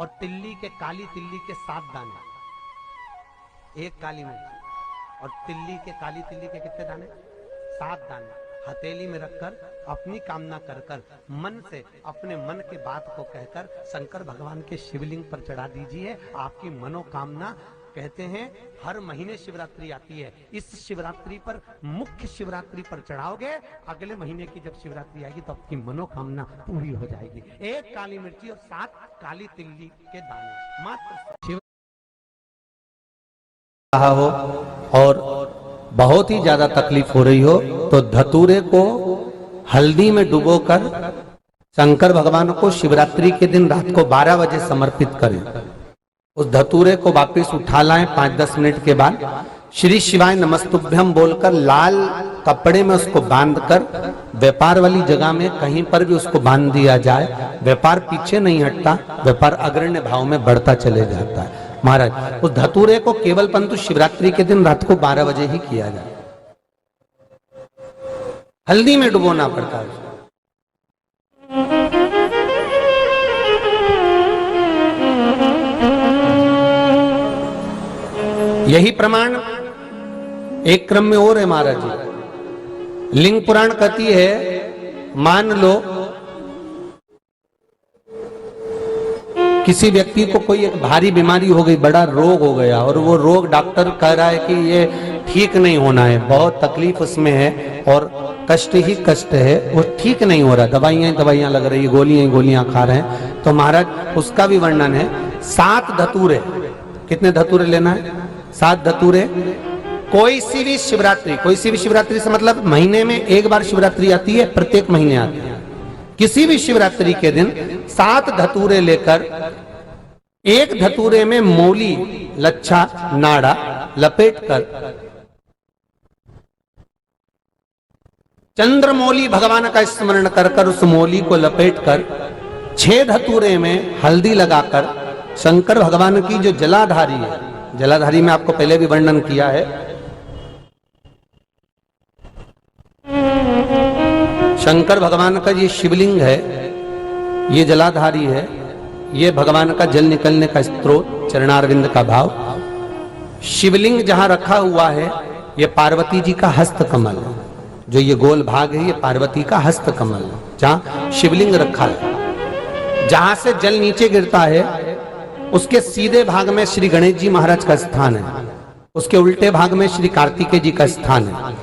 और तिल्ली के, काली तिल्ली के 7 दाने, एक काली मिर्च और तिल्ली के, काली तिल्ली के कितने दाने? 7 दाने हथेली में रखकर अपनी कामना कर कर मन से अपने मन के बात को कहकर शंकर भगवान के शिवलिंग पर चढ़ा दीजिए। आपकी मनोकामना, कहते हैं हर महीने शिवरात्रि आती है, इस शिवरात्रि पर, मुख्य शिवरात्रि पर चढ़ाओगे, अगले महीने की जब शिवरात्रि आएगी तो आपकी मनोकामना पूरी हो जाएगी। एक काली मिर्ची और 7 काली तिल्ली के दाने मात्र। रहा हो और बहुत ही ज्यादा तकलीफ हो रही हो तो धतूरे को हल्दी में डुबोकर शंकर भगवान को शिवरात्रि के दिन रात को 12 बजे समर्पित करें। उस धतूरे को वापस उठा लाएं 5-10 मिनट के बाद, श्री शिवाय नमस्तुभ्यम बोलकर लाल कपड़े में उसको बांधकर व्यापार वाली जगह में कहीं पर भी उसको बांध दिया जाए। व्यापार पीछे नहीं हटता, व्यापार अग्रण्य भाव में बढ़ता चले जाता है। महाराज, उस धतूरे को केवल परंतु शिवरात्रि के दिन रात को 12 बजे ही किया जाए, हल्दी में डुबोना पड़ता है। यही प्रमाण एक क्रम में और है महाराज जी। लिंग पुराण कहती है, मान लो किसी व्यक्ति को कोई एक भारी बीमारी हो गई, बड़ा रोग हो गया और वो रोग डॉक्टर कह रहा है कि ये ठीक नहीं होना है, बहुत तकलीफ उसमें है और कष्ट ही कष्ट है, वो ठीक नहीं हो रहा, दवाइयां लग रही है, गोलियां खा रहे हैं। तो महाराज उसका भी वर्णन है। 7 धतूरे, कितने धतूरे लेना है? 7 धतूरे। कोई सी भी शिवरात्रि से मतलब महीने में एक बार शिवरात्रि आती है, प्रत्येक महीने आती है। किसी भी शिवरात्रि के दिन 7 धतूरे लेकर, एक धतूरे में मौली, लच्छा, नाड़ा लपेटकर चंद्रमौली भगवान का स्मरण कर उस मौली को लपेटकर 6 धतूरे में हल्दी लगाकर शंकर भगवान की जो जलाधारी है, जलाधारी में आपको पहले भी वर्णन किया है, शंकर भगवान का ये शिवलिंग है, ये जलाधारी है, ये भगवान का जल निकलने का स्रोत, चरणारविंद का भाव। शिवलिंग जहां रखा हुआ है ये पार्वती जी का हस्त कमल है, जो ये गोल भाग है ये पार्वती का हस्त कमल है, जहां शिवलिंग रखा है। जहां से जल नीचे गिरता है उसके सीधे भाग में श्री गणेश जी महाराज का स्थान है, उसके उल्टे भाग में श्री कार्तिकेय जी का स्थान है।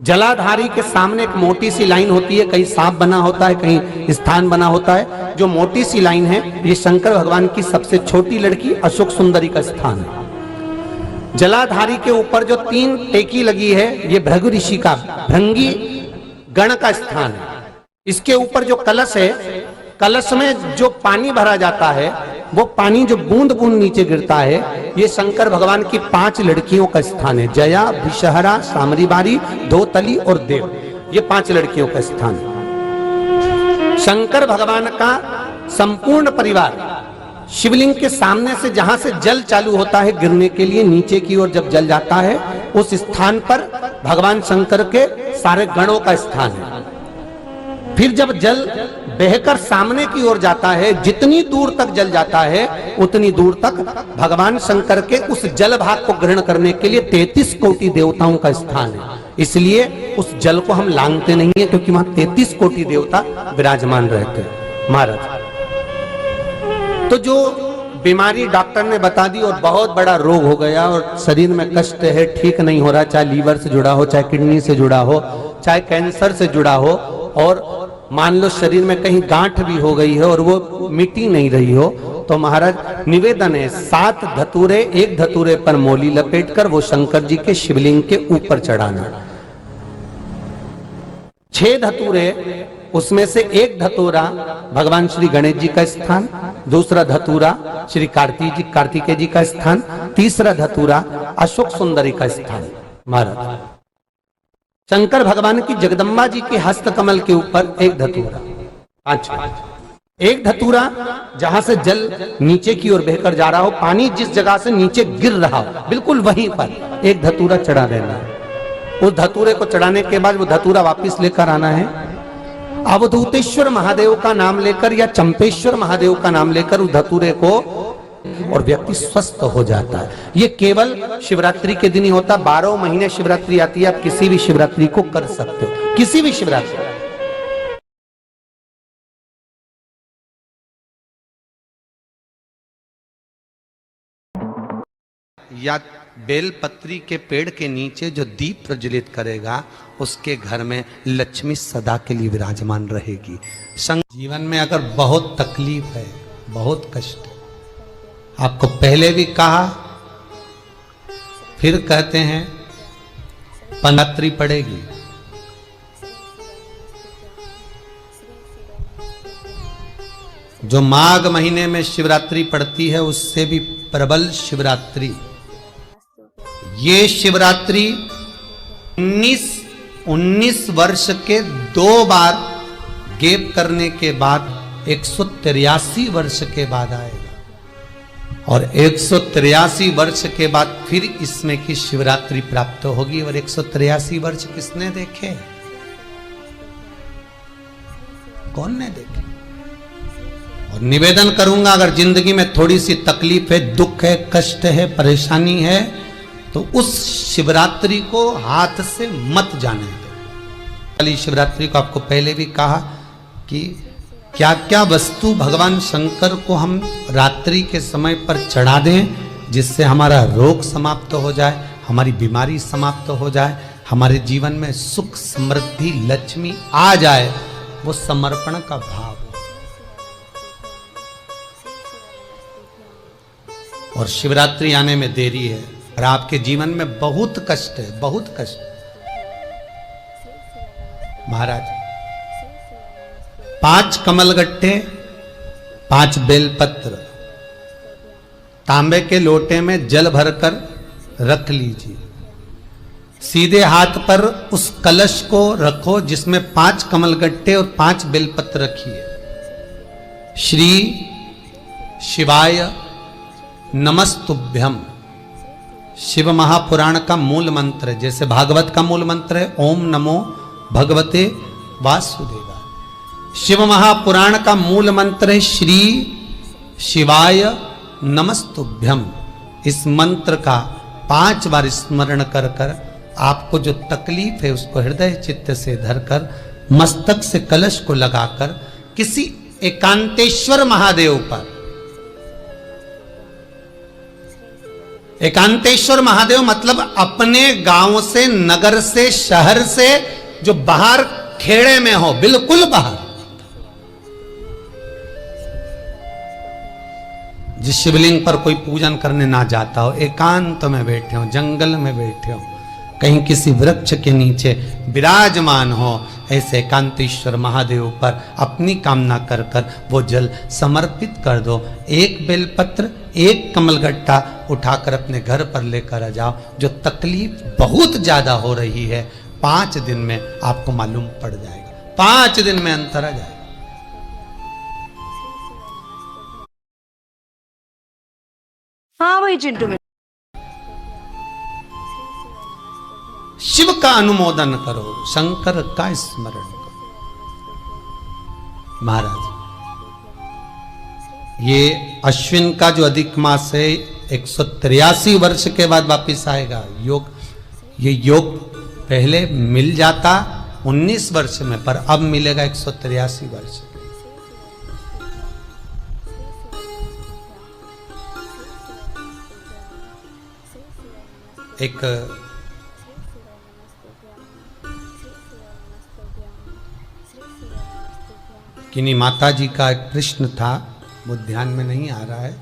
जलाधारी के सामने एक मोटी सी लाइन होती है, कहीं सांप बना होता है, कहीं स्थान बना होता है। जो मोटी सी लाइन है ये शंकर भगवान की सबसे छोटी लड़की अशोक सुंदरी का स्थान है। जलाधारी के ऊपर जो 3 टेकी लगी है ये भृगु ऋषि का, भृंगी गण का स्थान है। इसके ऊपर जो कलश है, कलश में जो पानी भरा जाता है वो पानी जो बूंद बूंद नीचे गिरता है ये शंकर भगवान की 5 लड़कियों का स्थान है। जया, भिषहरा, सामरीबारी, धोतली और देव, ये 5 लड़कियों का स्थान है। शंकर भगवान का संपूर्ण परिवार शिवलिंग के सामने से, जहां से जल चालू होता है गिरने के लिए नीचे की ओर जब जल जाता है, उस स्थान पर भगवान शंकर के सारे गणों का स्थान है। फिर जब जल बहकर सामने की ओर जाता है, जितनी दूर तक जल जाता है उतनी दूर तक भगवान शंकर के उस जल भाग को ग्रहण करने के लिए 33 कोटि देवताओं का स्थान है। इसलिए उस जल को हम लांघते नहीं है, क्योंकि वहां 33 कोटि देवता विराजमान रहते हैं। महाराज, तो जो बीमारी डॉक्टर ने बता दी और बहुत बड़ा रोग हो गया और शरीर में कष्ट है, ठीक नहीं हो रहा, चाहे लीवर से जुड़ा हो, चाहे किडनी से जुड़ा हो, चाहे कैंसर से जुड़ा हो, और मान लो शरीर में कहीं गांठ भी हो गई है और वो मिटी नहीं रही हो, तो महाराज निवेदन है 7 धतूरे, एक धतूरे पर मौली लपेटकर वो शंकर जी के शिवलिंग के ऊपर चढ़ाना। 6 धतूरे, उसमें से एक धतूरा भगवान श्री गणेश जी का स्थान, दूसरा धतूरा श्री कार्तिकेय जी का स्थान, तीसरा धतूरा अशोक सुंदरी का स्थान। महाराज, शंकर भगवान की जगदम्बा जी के हस्त कमल के ऊपर एक धतूरा, एक धतूरा जहां से जल नीचे की ओर बहकर जा रहा हो, पानी जिस जगह से नीचे गिर रहा हो बिल्कुल वहीं पर एक धतूरा चढ़ा देना है। उस धतूरे को चढ़ाने के बाद वो धतूरा वापस लेकर आना है अवधूतेश्वर महादेव का नाम लेकर या चंपेश्वर महादेव का नाम लेकर उस धतूरे को और व्यक्ति स्वस्थ हो जाता है। ये केवल शिवरात्रि के दिन ही होता। 12 महीने शिवरात्रि आती है, आप किसी भी शिवरात्रि को कर सकते हो, किसी भी शिवरात्रि। या बेलपत्री के पेड़ के नीचे जो दीप प्रज्वलित करेगा, उसके घर में लक्ष्मी सदा के लिए विराजमान रहेगी। जीवन में अगर बहुत तकलीफ है, बहुत कष्ट है, आपको पहले भी कहा, फिर कहते हैं, पंडित्री पड़ेगी। जो माघ महीने में शिवरात्रि पड़ती है, उससे भी प्रबल शिवरात्रि। ये शिवरात्रि 19 वर्ष के 2 बार गैप करने के बाद 183 वर्ष के बाद आएगा, और 183 वर्ष के बाद फिर इसमें की शिवरात्रि प्राप्त होगी। और 183 वर्ष किसने देखे? कौन ने देखे? और निवेदन करूंगा, अगर जिंदगी में थोड़ी सी तकलीफ है, दुख है, कष्ट है, परेशानी है, तो उस शिवरात्रि को हाथ से मत जाने दो। कल शिवरात्रि को आपको पहले भी कहा कि क्या क्या वस्तु भगवान शंकर को हम रात्रि के समय पर चढ़ा दें, जिससे हमारा रोग समाप्त हो जाए, हमारी बीमारी समाप्त हो जाए, हमारे जीवन में सुख समृद्धि लक्ष्मी आ जाए। वो समर्पण का भाव। और शिवरात्रि आने में देरी है, और आपके जीवन में बहुत कष्ट है, बहुत कष्ट। महाराज 5 कमलगट्टे, 5 बेलपत्र तांबे के लोटे में जल भरकर रख लीजिए। सीधे हाथ पर उस कलश को रखो जिसमें 5 कमलगट्टे और 5 बेलपत्र रखिए। श्री शिवाय नमस्तुभ्यम, शिव महापुराण का मूल मंत्र है, जैसे भागवत का मूल मंत्र है ओम नमो भगवते वासुदेवाय। शिव महापुराण का मूल मंत्र है श्री शिवाय नमस्तुभ्यम। इस मंत्र का 5 बार स्मरण कर कर आपको जो तकलीफ है उसको हृदय चित्त से धरकर मस्तक से कलश को लगाकर किसी एकांतेश्वर महादेव पर, एकांतेश्वर महादेव मतलब अपने गांव से, नगर से, शहर से जो बाहर खेड़े में हो, बिल्कुल बाहर, जिस शिवलिंग पर कोई पूजन करने ना जाता हो, एकांत में बैठे हो, जंगल में बैठे हो, कहीं किसी वृक्ष के नीचे विराजमान हो, ऐसे एकांतेश्वर महादेव पर अपनी कामना कर कर वो जल समर्पित कर दो। 1 बेलपत्र, 1 कमलगट्टा उठाकर अपने घर पर लेकर आ जाओ। जो तकलीफ बहुत ज्यादा हो रही है, 5 दिन में आपको मालूम पड़ जाएगा, 5 दिन में अंतर आ जाएगा। हाँ वही चिंटू में शिव का अनुमोदन करो, शंकर का स्मरण करो। महाराज ये अश्विन का जो अधिक मास है 183 वर्ष के बाद वापिस आएगा। योग, ये योग पहले मिल जाता 19 वर्ष में, पर अब मिलेगा 183 वर्ष। एक किन्हीं माता जी का एक प्रश्न था, वो ध्यान में नहीं आ रहा है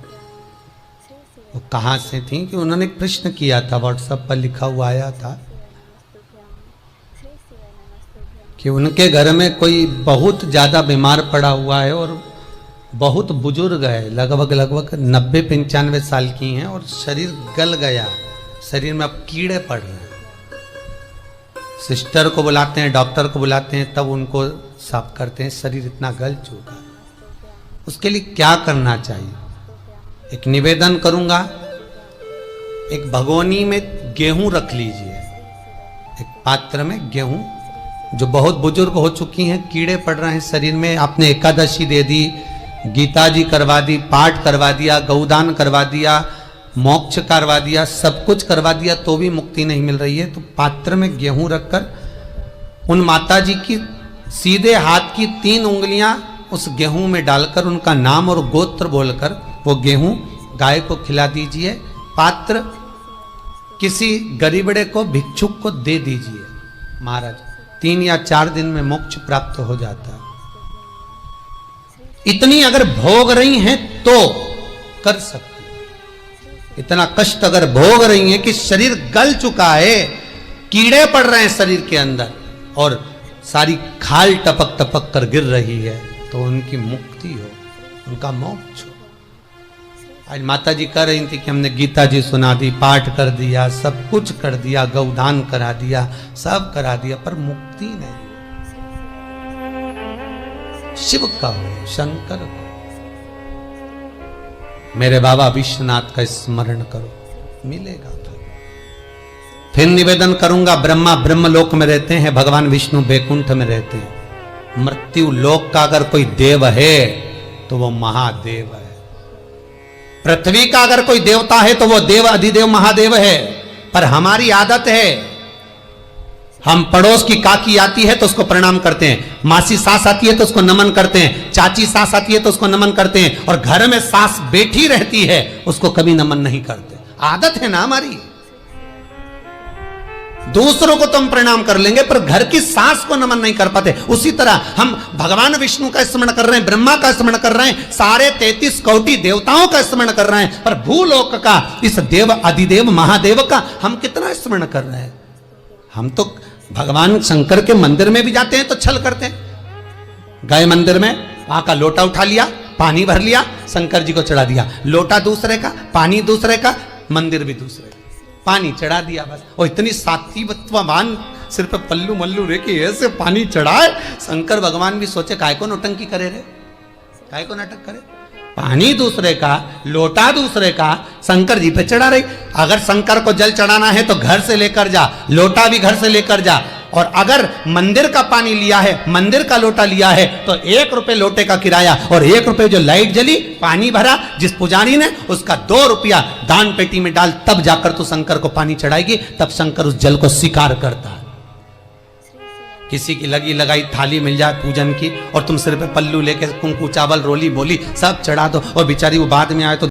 वो कहाँ से थी, कि उन्होंने एक प्रश्न किया था, व्हाट्सएप पर लिखा हुआ आया था कि उनके घर में कोई बहुत ज़्यादा बीमार पड़ा हुआ है और बहुत बुजुर्ग है, लगभग 90-95 साल की हैं, और शरीर गल गया, शरीर में अब कीड़े पड़ रहे हैं। सिस्टर को बुलाते हैं, डॉक्टर को बुलाते हैं, तब उनको साफ करते हैं, शरीर इतना गल चुका है। उसके लिए क्या करना चाहिए? एक निवेदन करूंगा, एक भगोनी में गेहूं रख लीजिए, एक पात्र में गेहूं जो बहुत बुजुर्ग हो चुकी हैं, कीड़े पड़ रहे हैं शरीर में, आपने एकादशी दे दी, गीता जी करवा दी, पाठ करवा दिया, गौदान करवा दिया, मोक्ष करवा दिया, सब कुछ करवा दिया, तो भी मुक्ति नहीं मिल रही है, तो पात्र में गेहूं रखकर उन माता जी की सीधे हाथ की 3 उंगलियां उस गेहूं में डालकर उनका नाम और गोत्र बोलकर वो गेहूं गाय को खिला दीजिए। पात्र किसी गरीबड़े को, भिक्षुक को दे दीजिए। महाराज 3 या 4 दिन में मोक्ष प्राप्त हो जाता है। इतनी अगर भोग रही हैं तो कर सकती है। इतना कष्ट अगर भोग रही हैं कि शरीर गल चुका है, कीड़े पड़ रहे हैं शरीर के अंदर और सारी खाल टपक टपक कर गिर रही है, तो उनकी मुक्ति हो, उनका मोक्ष हो। आज माता जी कह रही थी कि हमने गीता जी सुना दी, पाठ कर दिया, सब कुछ कर दिया, गौदान करा दिया, सब करा दिया, पर मुक्ति नहीं। शिव का हो, शंकर को, मेरे बाबा विश्वनाथ का स्मरण करो, मिलेगा। फिर निवेदन करूंगा, ब्रह्मा ब्रह्मलोक में रहते हैं, भगवान विष्णु बैकुंठ में रहते हैं। मृत्यु लोक का अगर कोई देव है तो वो महादेव है। पृथ्वी का अगर कोई देवता है तो वो देव अधिदेव महादेव है। पर हमारी आदत है, हम पड़ोस की काकी आती है तो उसको प्रणाम करते हैं, मासी सास आती है तो उसको नमन करते हैं, चाची सास आती है तो उसको नमन करते हैं, और घर में सास बैठी रहती है उसको कभी नमन नहीं करते। आदत है ना हमारी। दूसरों को तो हम प्रणाम कर लेंगे पर घर की सास को नमन नहीं कर पाते। उसी तरह हम भगवान विष्णु का स्मरण कर रहे हैं, ब्रह्मा का स्मरण कर रहे हैं, सारे 33 कोटि देवताओं का स्मरण कर रहे हैं, पर भूलोक का इस देव अधिदेव महादेव का हम कितना स्मरण कर रहे हैं। हम तो भगवान शंकर के मंदिर में भी जाते हैं तो छल करते हैं। गए मंदिर में, वहां का लोटा उठा लिया, पानी भर लिया, शंकर जी को चढ़ा दिया। लोटा दूसरे का, पानी दूसरे का, मंदिर भी दूसरे का, पानी चढ़ा दिया बस। और इतनी सात्विकवान सिर पे पल्लू मल्लू रे कि ऐसे पानी चढ़ाए। शंकर भगवान भी सोचे काय को नौटंकी करे रे, काय को नाटक करे। पानी दूसरे का, लोटा दूसरे का, शंकर जी पे चढ़ा रही। अगर शंकर को जल चढ़ाना है तो घर से लेकर जा, लोटा भी घर से लेकर जा। और अगर मंदिर का पानी लिया है, मंदिर का लोटा लिया है तो 1 रुपए लोटे का किराया, और 1 रुपए जो लाइट जली, पानी भरा जिस पुजारी ने, उसका 2 रुपया दान पेटी में डाल, तब जाकर तू शंकर को पानी चढ़ाएगी। तब शंकर उस जल को स्वीकार करता है। किसी की लगी लगाई थाली मिल जाए पूजन की और तुम सिर पे पल्लू लेके कुंकू चावल रोली बोली सब चढ़ा दो, और बेचारी वो बाद में आए तो